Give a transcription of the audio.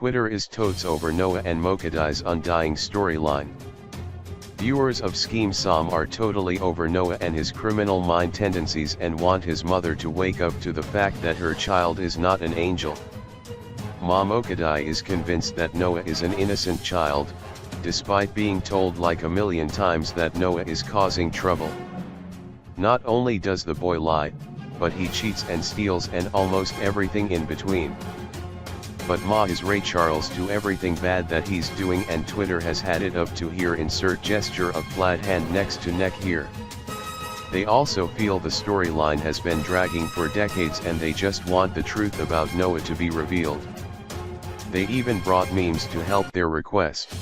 Twitter is totes over Noah and Mokgadi's undying storyline. Viewers of Scheme Som are totally over Noah and his criminal mind tendencies and want his mother to wake up to the fact that her child is not an angel. Ma Mokgadi is convinced that Noah is an innocent child, despite being told like a million times that Noah is causing trouble. Not only does the boy lie, but he cheats and steals and almost everything in between. But Ma is Ray Charles to everything bad that he's doing, and Twitter has had it up to here, insert gesture of flat hand next to neck here. They also feel the storyline has been dragging for decades and they just want the truth about Noah to be revealed. They even brought memes to help their request.